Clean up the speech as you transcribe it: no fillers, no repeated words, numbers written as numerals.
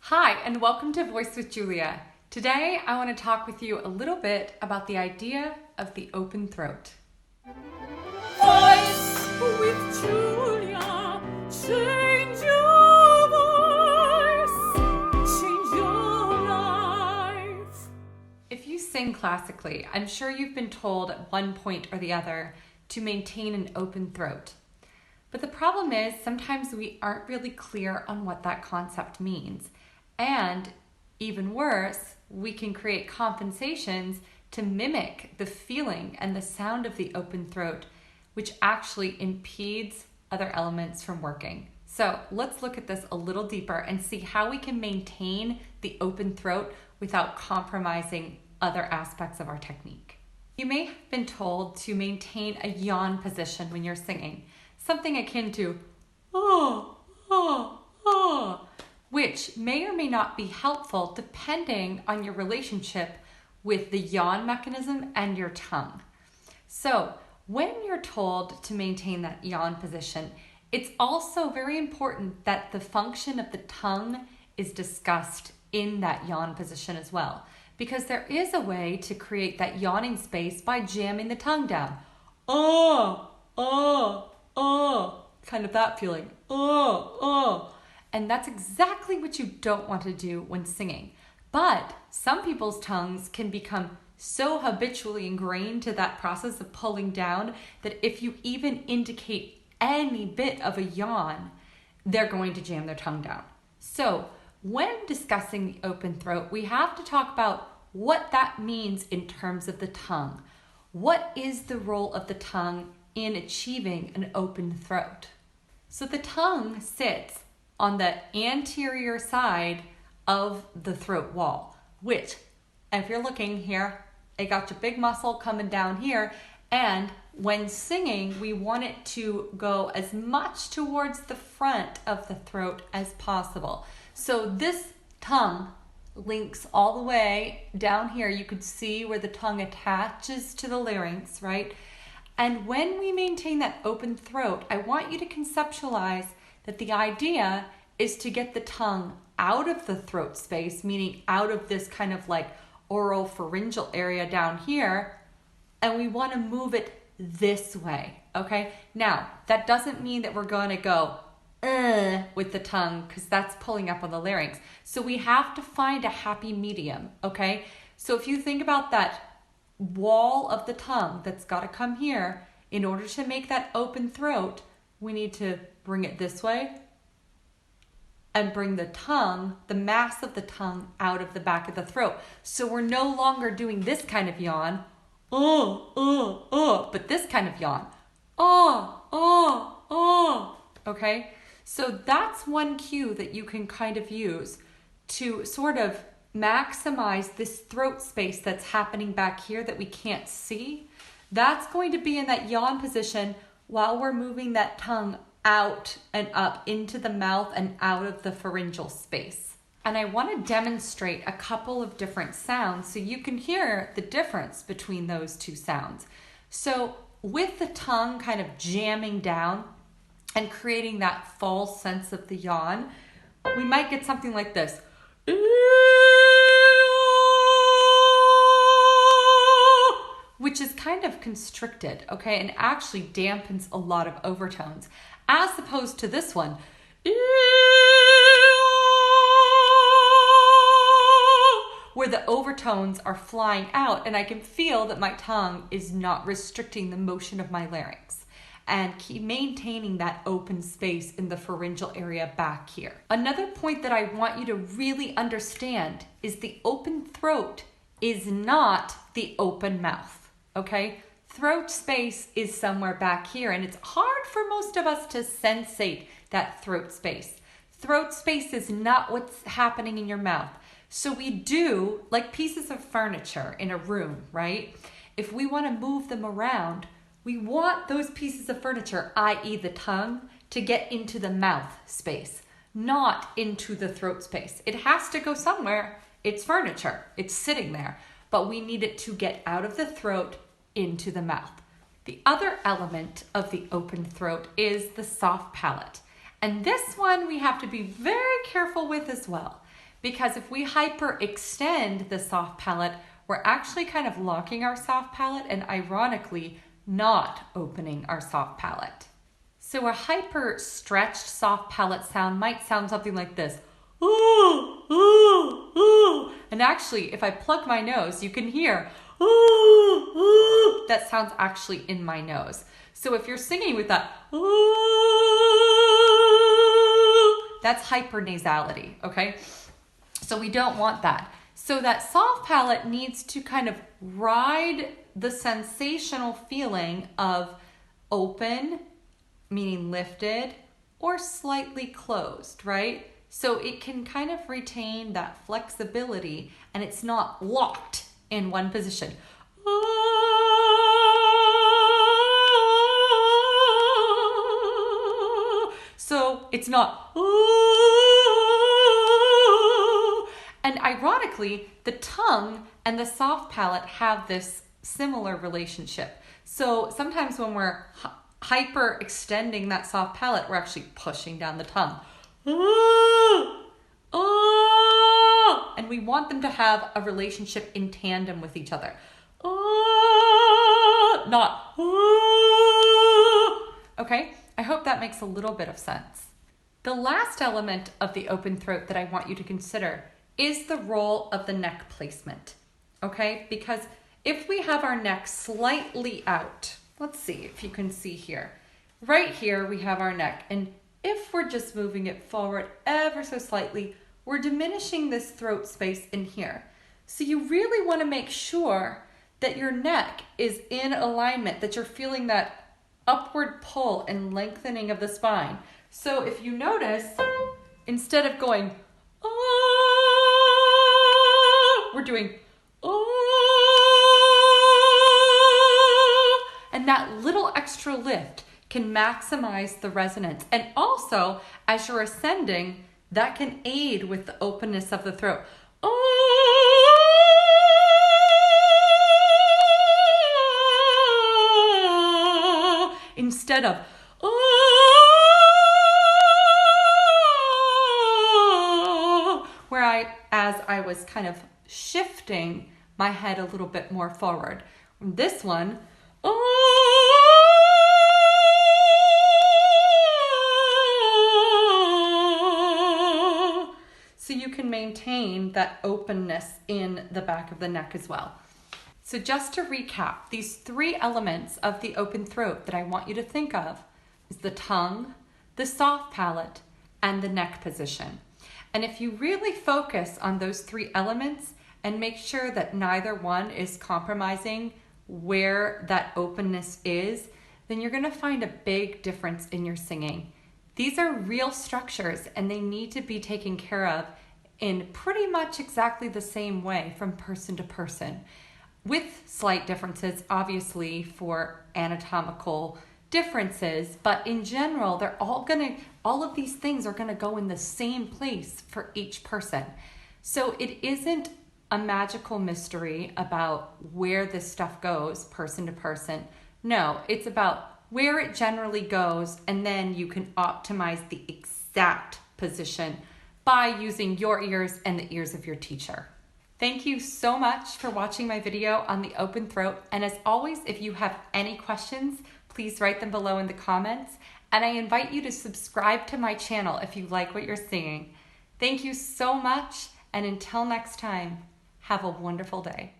Hi, and welcome to Voice with Julia. Today, I want to talk with you a little bit about the idea of the open throat. Voice with Julia. Change your voice. Change your life. If you sing classically, I'm sure you've been told at one point or the other to maintain an open throat. But the problem is sometimes we aren't really clear on what that concept means. And even worse, we can create compensations to mimic the feeling and the sound of the open throat, which actually impedes other elements from working. So let's look at this a little deeper and see how we can maintain the open throat without compromising other aspects of our technique. You may have been told to maintain a yawn position when you're singing, something akin to oh, oh, oh, which may or may not be helpful depending on your relationship with the yawn mechanism and your tongue. So when you're told to maintain that yawn position, it's also very important that the function of the tongue is discussed in that yawn position as well, because there is a way to create that yawning space by jamming the tongue down. Oh, oh, oh, kind of that feeling. Oh, oh. And that's exactly what you don't want to do when singing. But some people's tongues can become so habitually ingrained to that process of pulling down that if you even indicate any bit of a yawn, they're going to jam their tongue down. So when discussing the open throat, we have to talk about what that means in terms of the tongue. What is the role of the tongue in achieving an open throat? So the tongue sits on the anterior side of the throat wall, which, if you're looking here, it got your big muscle coming down here, and when singing, we want it to go as much towards the front of the throat as possible. So this tongue links all the way down here. You could see where the tongue attaches to the larynx, right? And when we maintain that open throat, I want you to conceptualize that the idea is to get the tongue out of the throat space, meaning out of this kind of like oropharyngeal area down here, and we want to move it this way, okay? Now, that doesn't mean that we're going to go with the tongue, because that's pulling up on the larynx. So we have to find a happy medium, okay? So if you think about that wall of the tongue that's got to come here, in order to make that open throat, we need to bring it this way and bring the tongue, the mass of the tongue, out of the back of the throat. So we're no longer doing this kind of yawn, but this kind of yawn, okay? So that's one cue that you can kind of use to sort of maximize this throat space that's happening back here that we can't see. That's going to be in that yawn position while we're moving that tongue out and up into the mouth and out of the pharyngeal space. And I want to demonstrate a couple of different sounds so you can hear the difference between those two sounds. So with the tongue kind of jamming down and creating that false sense of the yawn, we might get something like this. Which is kind of constricted, okay, and actually dampens a lot of overtones, as opposed to this one, where the overtones are flying out, and I can feel that my tongue is not restricting the motion of my larynx and keep maintaining that open space in the pharyngeal area back here. Another point that I want you to really understand is the open throat is not the open mouth. Okay, throat space is somewhere back here, and it's hard for most of us to sensate that throat space. Throat space is not what's happening in your mouth. So we do, like pieces of furniture in a room, right? If we want to move them around, we want those pieces of furniture, i.e. the tongue, to get into the mouth space, not into the throat space. It has to go somewhere. It's furniture. It's sitting there. But we need it to get out of the throat into the mouth. The other element of the open throat is the soft palate. And this one we have to be very careful with as well, because if we hyperextend the soft palate, we're actually kind of locking our soft palate and ironically not opening our soft palate. So a hyper stretched soft palate sound might sound something like this. Ooh, ooh, ooh. And actually, if I plug my nose, you can hear ooh, ooh. That sounds actually in my nose. So if you're singing with that ooh, that's hypernasality, okay? So we don't want that. So that soft palate needs to kind of ride the sensational feeling of open, meaning lifted, or slightly closed, right? So it can kind of retain that flexibility and it's not locked in one position. So it's not. And ironically, the tongue and the soft palate have this similar relationship. So sometimes when we're hyper extending that soft palate, we're actually pushing down the tongue. And we want them to have a relationship in tandem with each other. Not. Okay, I hope that makes a little bit of sense. The last element of the open throat that I want you to consider is the role of the neck placement. Okay, because if we have our neck slightly out, let's see if you can see here. Right here we have our neck, and if we're just moving it forward ever so slightly, we're diminishing this throat space in here. So you really want to make sure that your neck is in alignment, that you're feeling that upward pull and lengthening of the spine. So if you notice, instead of going, oh, we're doing, oh, and that little extra lift can maximize the resonance. And also, as you're ascending, that can aid with the openness of the throat. Oh, instead of oh, where as I was kind of shifting my head a little bit more forward. This one, so you can maintain that openness in the back of the neck as well. So just to recap, these three elements of the open throat that I want you to think of is the tongue, the soft palate, and the neck position. And if you really focus on those three elements and make sure that neither one is compromising where that openness is, then you're gonna find a big difference in your singing. These are real structures and they need to be taken care of in pretty much exactly the same way from person to person, with slight differences, obviously, for anatomical differences, but in general, all of these things are gonna go in the same place for each person. So it isn't a magical mystery about where this stuff goes person to person. No, it's about where it generally goes, and then you can optimize the exact position by using your ears and the ears of your teacher. Thank you so much for watching my video on the open throat. And as always, if you have any questions, please write them below in the comments. And I invite you to subscribe to my channel if you like what you're seeing. Thank you so much. And until next time, have a wonderful day.